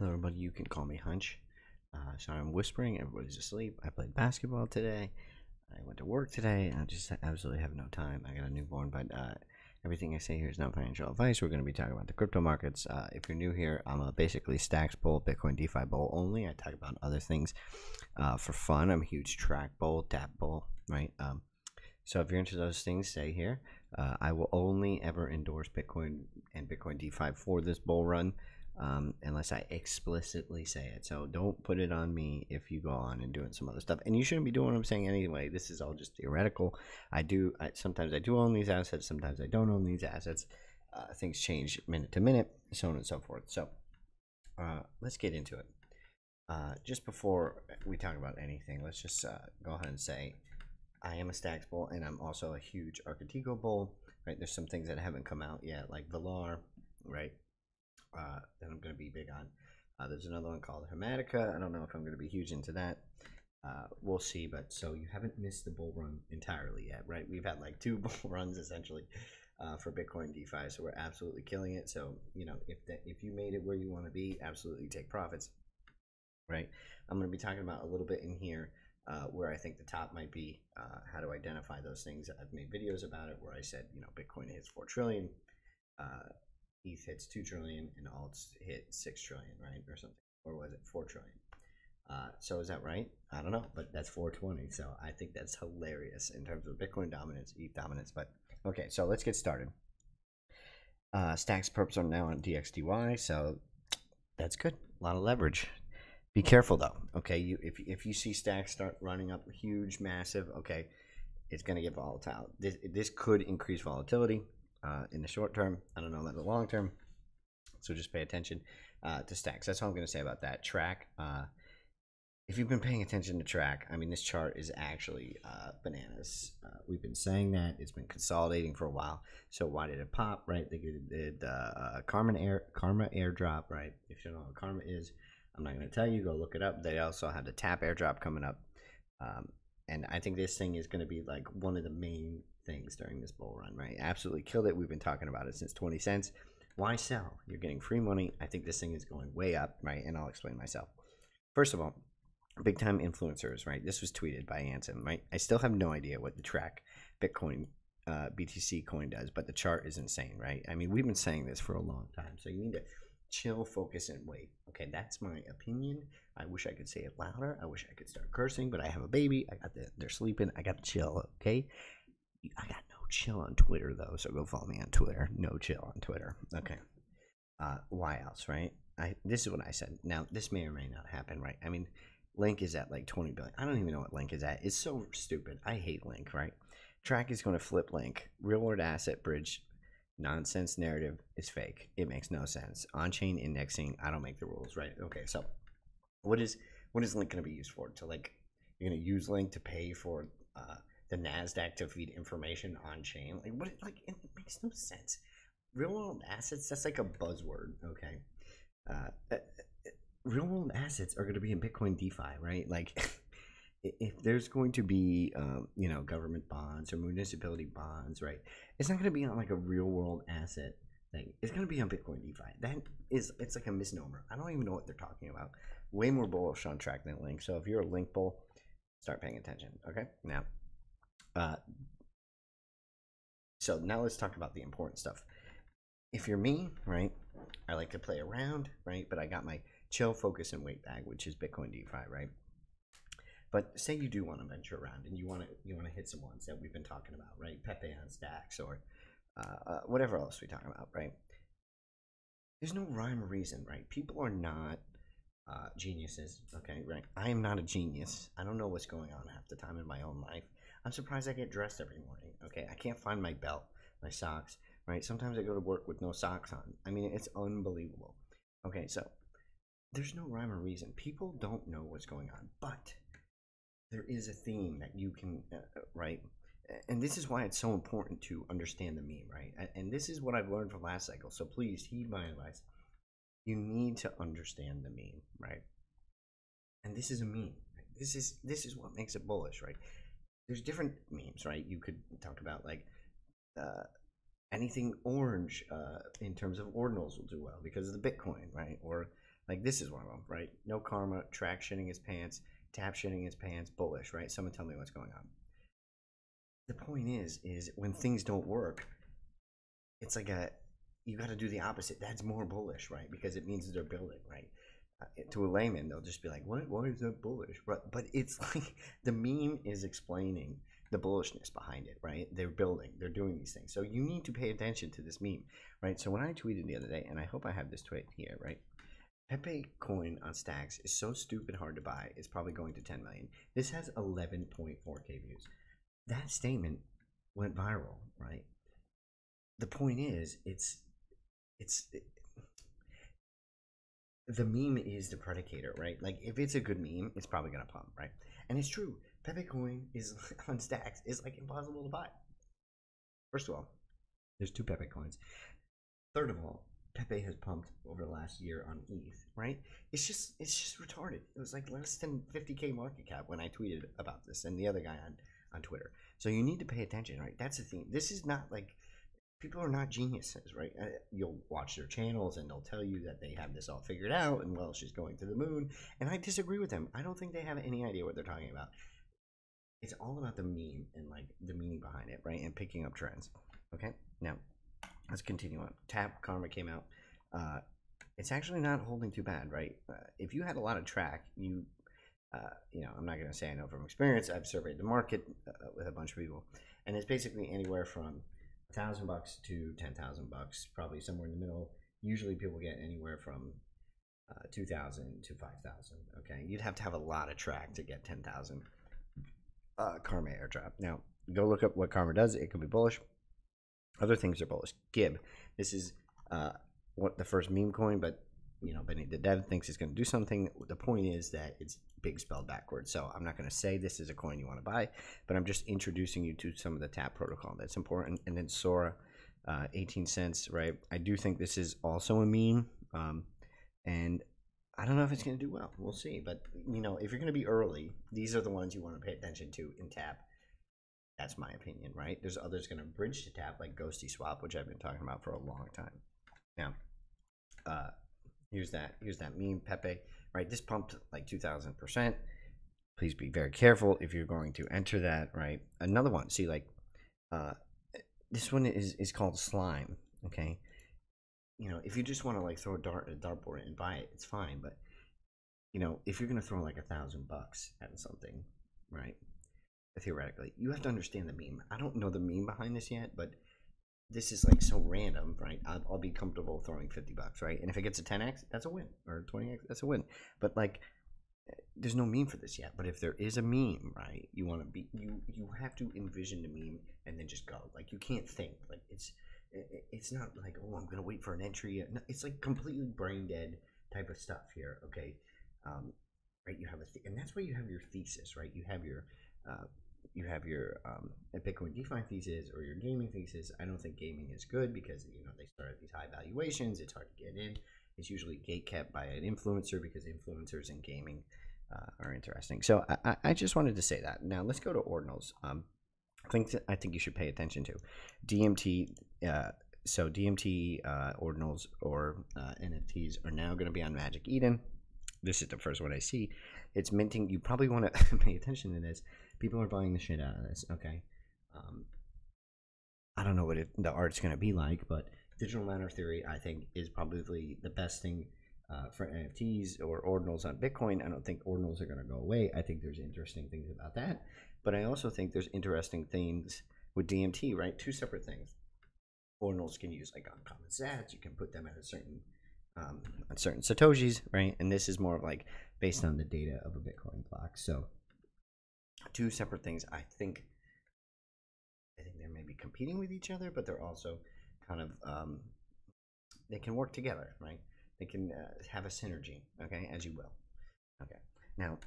Hello, everybody. You can call me Hunch. Sorry, I'm whispering. Everybody's asleep. I played basketball today. I went to work today. I just absolutely have no time. I got a newborn, but everything I say here is not financial advice. We're going to be talking about the crypto markets. If you're new here, I'm a basically stacks bull, Bitcoin DeFi bull only. I talk about other things for fun. I'm a huge Trac bull, DApp bull, right? So if you're into those things, stay here. I will only ever endorse Bitcoin and Bitcoin DeFi for this bull run. Unless I explicitly say it. So don't put it on me if you go on and doing some other stuff. And you shouldn't be doing what I'm saying anyway. This is all just theoretical. Sometimes I do own these assets. Sometimes I don't own these assets. Things change minute to minute, so on and so forth. So let's get into it. Just before we talk about anything, let's just go ahead and say I am a stacks bull, and I'm also a huge ARKADIKO bull. Right? There's some things that haven't come out yet, like Valar, right? That I'm going to be big on. There's another one called Hermetica. I don't know if I'm going to be huge into that. We'll see. But so you haven't missed the bull run entirely yet, right? We've had like 2 bull runs essentially for Bitcoin DeFi, so we're absolutely killing it. So you know, if you made it where you want to be, absolutely take profits, right? I'm going to be talking about a little bit in here where I think the top might be, how to identify those things. I've made videos about it where I said, you know, Bitcoin hits 4 trillion. ETH hits 2 trillion and alts hit 6 trillion, right? Or something. Or was it 4 trillion? So is that right? I don't know, but that's 420. So I think that's hilarious in terms of Bitcoin dominance, ETH dominance. But okay, so let's get started. Stacks perps are now on DXDY, so that's good. A lot of leverage. Be careful though. Okay, if you see stacks start running up huge, massive, okay, it's going to get volatile. This could increase volatility. In the short term. I don't know about the long term, so just pay attention to stacks. That's all I'm going to say about that. Trac, if you've been paying attention to Trac, I mean, this chart is actually bananas. We've been saying that it's been consolidating for a while. So why did it pop? Right? They did Karma airdrop. Right? If you don't know what Karma is, I'm not going to tell you. Go look it up. They also have the Tap airdrop coming up, and I think this thing is going to be like one of the main things during this bull run, right? Absolutely killed it. We've been talking about it since 20 cents. Why sell? You're getting free money. I think this thing is going way up, right? And I'll explain myself. First of all, big time influencers, right? This was tweeted by Anson, right? I still have no idea what the Trac Bitcoin BTC coin does, but the chart is insane, right? I mean, we've been saying this for a long time, so you need to chill, focus, and wait. Okay, that's my opinion. I wish I could say it louder. I wish I could start cursing, but I have a baby. They're sleeping. I got to chill, okay? I got no chill on Twitter though, so go follow me on Twitter. No chill on Twitter. Okay. Why else, right? This is what I said. Now, this may or may not happen, right? I mean, Link is at like 20 billion. I don't even know what Link is at. It's so stupid. I hate Link, right? Trac is going to flip Link. Real world asset bridge nonsense narrative is fake. It makes no sense. On-chain indexing, I don't make the rules, right? Okay, so what is Link going to be used for? To like, you're going to use Link to pay for the NASDAQ to feed information on chain? Like, what? Like, it makes no sense. Real world assets, that's like a buzzword, okay? Real world assets are going to be in Bitcoin DeFi, right? Like, if there's going to be, you know, government bonds or municipality bonds, right? It's not going to be on like a real world asset thing. It's going to be on Bitcoin DeFi. It's like a misnomer. I don't even know what they're talking about. Way more bullish on Trac than Link. So if you're a Link bull, start paying attention, okay? Now, so now let's talk about the important stuff. If you're me, right, I like to play around, right, but I got my chill, focus, and wait bag, which is Bitcoin DeFi, right? But say you do want to venture around and you want to hit some ones that we've been talking about, right? Pepe on stacks or whatever else we talk about, right? There's no rhyme or reason, right? People are not geniuses, okay, right? I am not a genius. I don't know what's going on half the time in my own life. I'm surprised I get dressed every morning, okay? I can't find my belt, my socks, right? Sometimes I go to work with no socks on. I mean, it's unbelievable. Okay, so there's no rhyme or reason. People don't know what's going on, but there is a theme that you can, right? And this is why it's so important to understand the meme, right? And this is what I've learned from last cycle, so please heed my advice. You need to understand the meme, right? And this is a meme. Right? This is what makes it bullish, right? There's different memes, right? You could talk about like anything Ornj in terms of ordinals will do well because of the Bitcoin, right? Or Like this is one of them, right? No karma, Trac shitting his pants, Tap shitting his pants, bullish, right? Someone tell me what's going on. The point is when things don't work, it's like you got to do the opposite. That's more bullish, right? Because it means they're building, right? To a layman, they'll just be like, "What? Why is that bullish?" But it's like the meme is explaining the bullishness behind it, right? They're building, they're doing these things. So you need to pay attention to this meme, right? So when I tweeted the other day, and I hope I have this tweet here, right? Pepe coin on Stacks is so stupid hard to buy. It's probably going to 10 million. This has 11.4k views. That statement went viral, right? The point is, the meme is the predicator, right? Like if it's a good meme, it's probably gonna pump, right? And it's true. Pepe coin is on Stacks is like impossible to buy. First of all, there's 2 Pepe coins. Third of all, Pepe has pumped over the last year on ETH, right? It's just retarded. It was like less than 50k market cap when I tweeted about this, and the other guy on Twitter. So you need to pay attention, right? That's the thing. This is not like people are not geniuses, right? You'll watch their channels and they'll tell you that they have this all figured out and well, she's going to the moon. And I disagree with them. I don't think they have any idea what they're talking about. It's all about the meme and like the meaning behind it, right? And picking up trends. Okay, now let's continue on. Tap Karma came out. It's actually not holding too bad, right? If you had a lot of Trac, you know, I'm not going to say I know from experience. I've surveyed the market with a bunch of people, and it's basically anywhere from $1,000 to $10,000, probably somewhere in the middle. Usually, people get anywhere from 2,000 to 5,000. Okay, you'd have to have a lot of Trac to get 10,000 Karma airdrop. Now, go look up what Karma does. It could be bullish. Other things are bullish. Gib. This is what the first meme coin, but you know, Benny the Dev thinks it's going to do something. The point is that it's big spelled backwards. So I'm not going to say this is a coin you want to buy, but I'm just introducing you to some of the Tap protocol that's important. And then Sora, 18 cents, right? I do think this is also a meme, and I don't know if it's going to do well. We'll see. But you know, if you're going to be early, these are the ones you want to pay attention to in Tap. That's my opinion, right? There's others going to bridge to Tap, like Ghsy Swap, which I've been talking about for a long time. Now, here's that meme, Pepe, right? This pumped like 2,000%. Please be very careful if you're going to enter that, right? Another one, see, like, this one is called Slime, okay? You know, if you just want to like throw a dartboard and buy it, it's fine. But you know, if you're going to throw like $1,000 at something, right? Theoretically, you have to understand the meme. I don't know the meme behind this yet, but this is like so random, right? I'll be comfortable throwing $50, right? And if it gets a 10x, that's a win, or 20x, that's a win. But like, there's no meme for this yet. But if there is a meme, right, you want to be, you have to envision the meme and then just go. Like you can't think. Like it's not like, oh, I'm gonna wait for an entry. No, it's like completely brain dead type of stuff here. Okay, right? You have and that's where you have your thesis, right? You have your Bitcoin DeFi thesis or your gaming thesis. I don't think gaming is good because you know they start at these high valuations. It's hard to get in. It's usually gate kept by an influencer because influencers in gaming are interesting. So I just wanted to say that. Now let's go to ordinals. I think you should pay attention to DMT. So DMT ordinals or NFTs are now going to be on Magic Eden. This is the first one I see. It's minting. You probably want to pay attention to this. People are buying the shit out of this. Okay. I don't know what the art's going to be like, but digital matter theory, I think, is probably the best thing for NFTs or ordinals on Bitcoin. I don't think ordinals are going to go away. I think there's interesting things about that. But I also think there's interesting things with DMT, right? Two separate things. Ordinals can use like uncommon sats. You can put them at a certain on certain satoshis, right? And this is more of like based on the data of a Bitcoin block. So two separate things. I think they may be competing with each other, but they're also kind of they can work together, right? They can have a synergy, okay, as you will. Okay, now,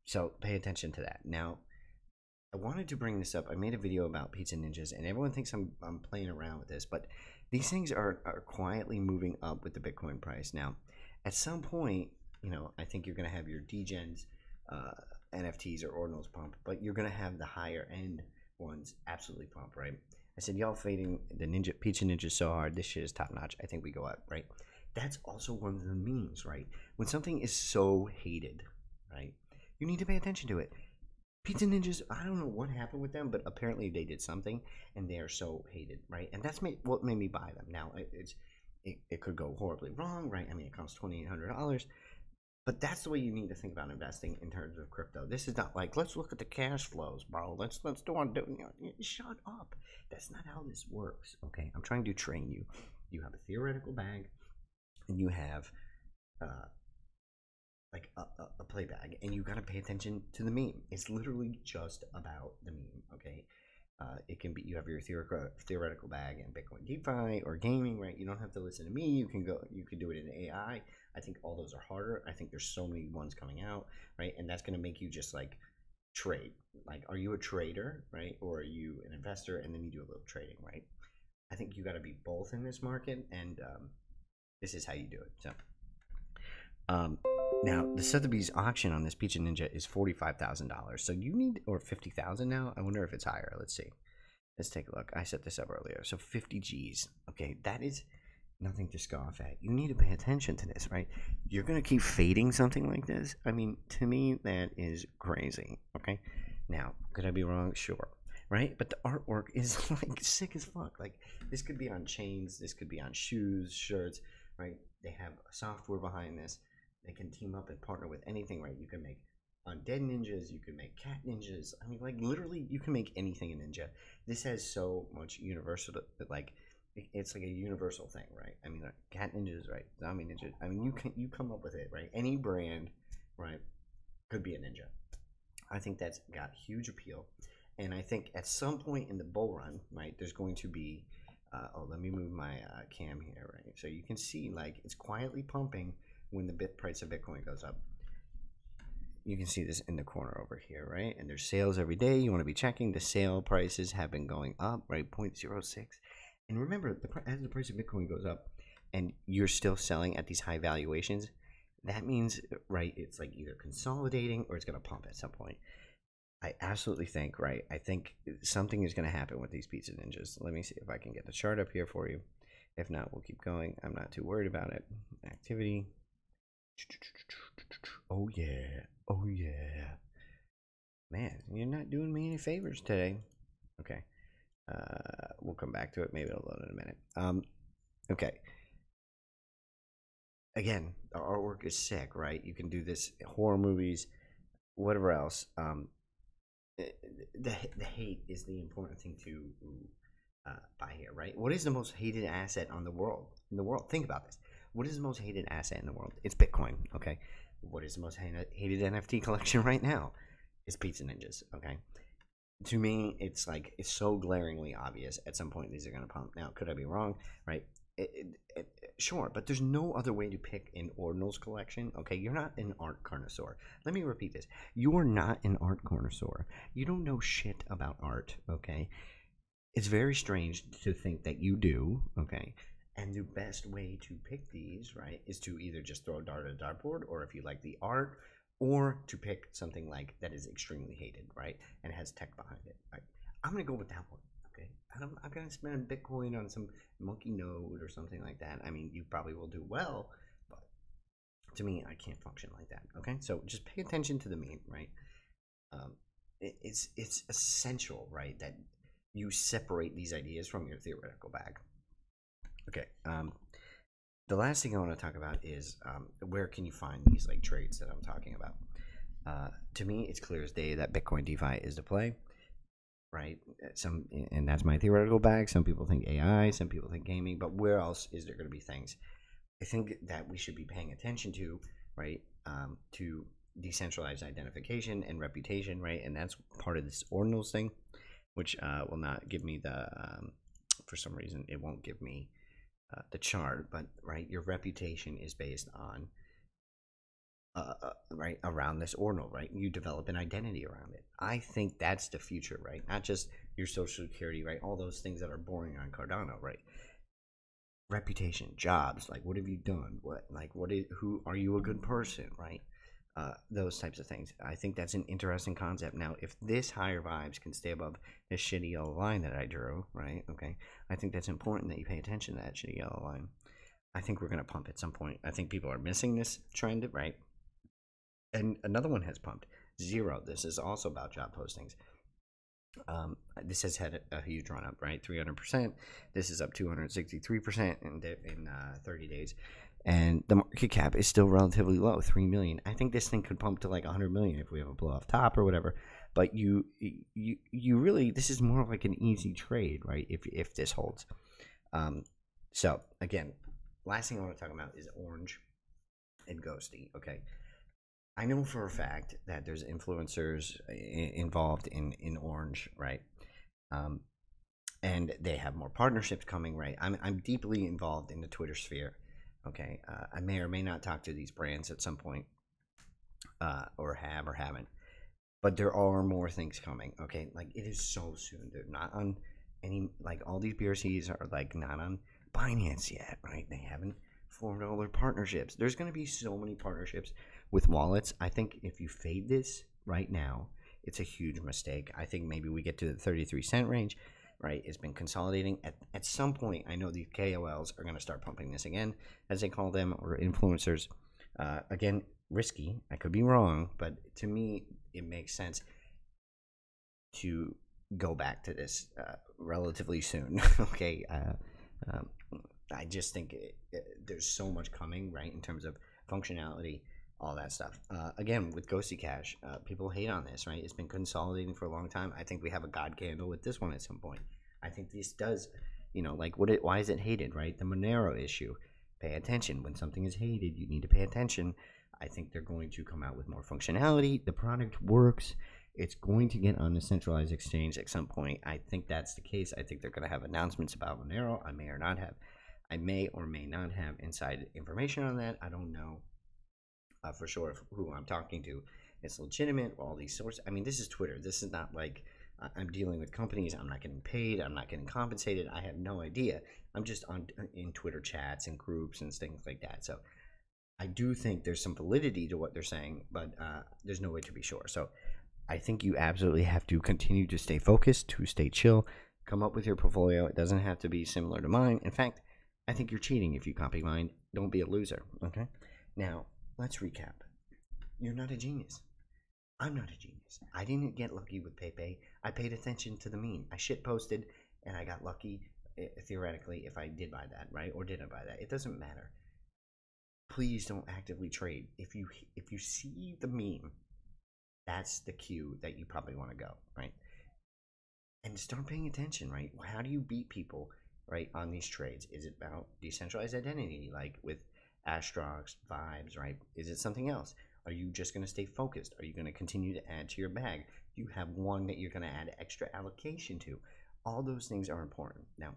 so pay attention to that. Now, I wanted to bring this up. I made a video about pizza ninjas, and everyone thinks I'm playing around with this, but these things are quietly moving up with the Bitcoin price. Now, at some point, you know, I think you're going to have your degens, NFTs or ordinals pump, but you're going to have the higher end ones absolutely pump, right? I said, y'all fading the pizza ninjas so hard. This shit is top notch. I think we go up, right? That's also one of the memes, right? When something is so hated, right, you need to pay attention to it. Pizza Ninjas, I don't know what happened with them, but apparently they did something, and they are so hated, right? And that's what made me buy them. Now, it could go horribly wrong, right? I mean, it costs $2,800, but that's the way you need to think about investing in terms of crypto. This is not like, let's look at the cash flows, bro. Let's do on doing. Shut up. That's not how this works. Okay, I'm trying to train you. You have a theoretical bag, and you have like a play bag, and you got to pay attention to the meme. It's literally just about the meme. Okay, it can be, you have your theoretical bag in Bitcoin DeFi or gaming, right? You don't have to listen to me. You can do it in AI. I think all those are harder. I think there's so many ones coming out, right? And that's going to make you just like trade. Like, are you a trader, right? Or are you an investor and then you do a little trading, right? I think you got to be both in this market, and this is how you do it. So now the Sotheby's auction on this Pizza Ninja is $45,000. So you need, or 50,000 now. I wonder if it's higher. Let's see. Let's take a look. I set this up earlier. So 50 G's. Okay, that is nothing to scoff at. You need to pay attention to this, right? You're gonna keep fading something like this. I mean, to me, that is crazy. Okay. Now, could I be wrong? Sure. Right? But the artwork is like sick as fuck. Like, this could be on chains. This could be on shoes, shirts. Right? They have software behind this. They can team up and partner with anything, right? You can make undead ninjas, you can make cat ninjas. I mean, like, literally, you can make anything a ninja. This has so much universal, like, it's like a universal thing, right? I mean, like, cat ninjas, right? Zombie ninjas. I mean, you come up with it, right? Any brand, right, could be a ninja. I think that's got huge appeal, and I think at some point in the bull run, right, there's going to be. Let me move my cam here, right? So you can see, like, it's quietly pumping when the price of Bitcoin goes up. You can see this in the corner over here, right? And there's sales every day. You want to be checking. The sale prices have been going up, right? 0.06. And remember, as the price of Bitcoin goes up and you're still selling at these high valuations, that means, right, it's like either consolidating or it's going to pump at some point. I absolutely think, right, I think something is going to happen with these Pizza Ninjas. Let me see if I can get the chart up here for you. If not, we'll keep going. I'm not too worried about it. Activity. Oh, yeah. Oh, yeah. Man, you're not doing me any favors today. Okay. We'll come back to it. Maybe it'll load in a minute. Okay. Again, the artwork is sick, right? You can do this, horror movies, whatever else. The hate is the important thing to buy here, right? What is the most hated asset in the world? Think about this. What is the most hated asset in the world? It's Bitcoin. Okay. What is the most hated NFT collection right now? It's Pizza Ninjas. Okay. To me, it's like, it's so glaringly obvious. At some point, these are going to pump. Now, could I be wrong? Right? Sure, but there's no other way to pick an Ordinals collection. Okay, you're not an art connoisseur. Let me repeat this. You are not an art connoisseur. You don't know shit about art. Okay, it's very strange to think that you do. Okay, and the best way to pick these, right, is to either just throw a dart at a dartboard, or if you like the art, or to pick something like that is extremely hated, right, and has tech behind it. Right? I'm gonna go with that one. Okay, I'm gonna spend Bitcoin on some monkey node or something like that. I mean, you probably will do well, but to me, I can't function like that. Okay, so just pay attention to the meme, right? It's essential, right, that you separate these ideas from your theoretical bag. Okay. The last thing I want to talk about is where can you find these like trades that I'm talking about? To me, it's clear as day that Bitcoin DeFi is the play. Right, and that's my theoretical bag. Some people think AI, some people think gaming, but where else is there going to be things? I think that we should be paying attention to, right, to decentralized identification and reputation, right, and that's part of this Ordinals thing, which will not give me the, for some reason, it won't give me the chart, but right, your reputation is based on. Right around this ordinal, right? You develop an identity around it. I think that's the future, right? Not just your social security, right? All those things that are boring on Cardano, right? Reputation, jobs, like what have you done? Who are you a good person, right? Those types of things. I think that's an interesting concept. Now, if this higher vibes can stay above this shitty yellow line that I drew, right? Okay, I think that's important that you pay attention to that shitty yellow line. I think we're going to pump at some point. I think people are missing this trend, right? And another one has pumped. Zero. This is also about job postings. This has had a huge run up, right? 300%. This is up 263% in 30 days. And the market cap is still relatively low, 3 million. I think this thing could pump to like 100 million if we have a blow off top or whatever. But you really, this is more of like an easy trade, right? If this holds. So again, last thing I want to talk about is Ornj and Ghsy. Okay, I know for a fact that there's influencers involved in Ornj, right? And they have more partnerships coming, right? I'm deeply involved in the Twitter sphere. Okay, I may or may not talk to these brands at some point, or have or haven't. But there are more things coming. Okay, like it is so soon. They're not on any, like all these BRCs are like not on Binance yet, right? They haven't formed all their partnerships. There's going to be so many partnerships with wallets. I think if you fade this right now, it's a huge mistake. I think maybe we get to the 33-cent range, right? It's been consolidating. At some point, I know these KOLs are going to start pumping this again, as they call them, or influencers. Again, risky. I could be wrong, but to me, it makes sense to go back to this relatively soon. Okay. I just think there's so much coming, right, in terms of functionality, all that stuff. Again, with Ghsy Cash, people hate on this, right? It's been consolidating for a long time. I think we have a god candle with this one at some point. I think this does, like why is it hated, right? The Monero issue. Pay attention. When something is hated, you need to pay attention. I think they're going to come out with more functionality. The product works. It's going to get on a centralized exchange at some point. I think that's the case. I think they're going to have announcements about Monero. I may or may not have inside information on that. I don't know for sure who I'm talking to. It's legitimate. All these sources. I mean, this is Twitter. This is not like I'm dealing with companies. I'm not getting paid. I'm not getting compensated. I have no idea. I'm just in Twitter chats and groups and things like that. So I do think there's some validity to what they're saying, but there's no way to be sure. So I think you absolutely have to continue to stay focused, to stay chill, come up with your portfolio. It doesn't have to be similar to mine. In fact, I think you're cheating if you copy mine. Don't be a loser, okay? Now, let's recap. You're not a genius. I'm not a genius. I didn't get lucky with Pepe. I paid attention to the meme. I shit posted, and I got lucky, theoretically, if I did buy that, right? Or didn't buy that. It doesn't matter. Please don't actively trade. If you see the meme, that's the cue that you probably want to go, right? And start paying attention, right? How do you beat people, right, on these trades? Is it about decentralized identity, like with Astrox, Vibes, right? Is it something else? Are you just going to stay focused? Are you going to continue to add to your bag? Do you have one that you're going to add extra allocation to? All those things are important. Now,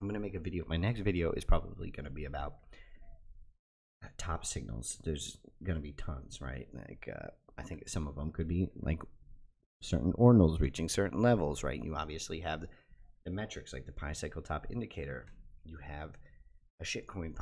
I'm going to make a video. My next video is probably going to be about top signals. There's going to be tons, right? Like, I think some of them could be like certain ordinals reaching certain levels, right? You obviously have the metrics like the pi cycle top indicator. You have a shitcoin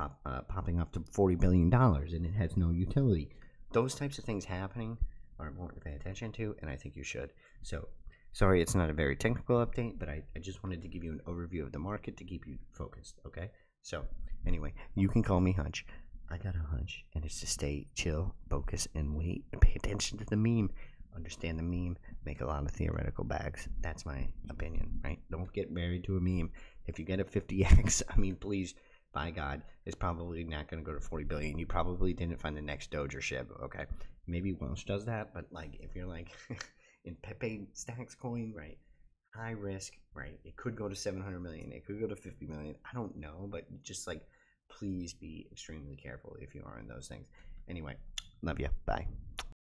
popping up to $40 billion and it has no utility. Those types of things happening are important to pay attention to, and I think you should. So, sorry it's not a very technical update, but I just wanted to give you an overview of the market to keep you focused, okay? So, anyway, you can call me Hunch. I got a hunch, and it's to stay chill, focus, and wait, and pay attention to the meme. Understand the meme, make a lot of theoretical bags. That's my opinion, right? Don't get married to a meme. If you get a 50x, I mean, please, by God, it's probably not going to go to 40 billion. You probably didn't find the next Doge or SHIB, okay? Maybe Welsh does that, but like, if you're like in Pepe stacks coin, right? High risk, right? It could go to 700 million. It could go to 50 million. I don't know, but just like, please be extremely careful if you are in those things. Anyway, love you. Bye.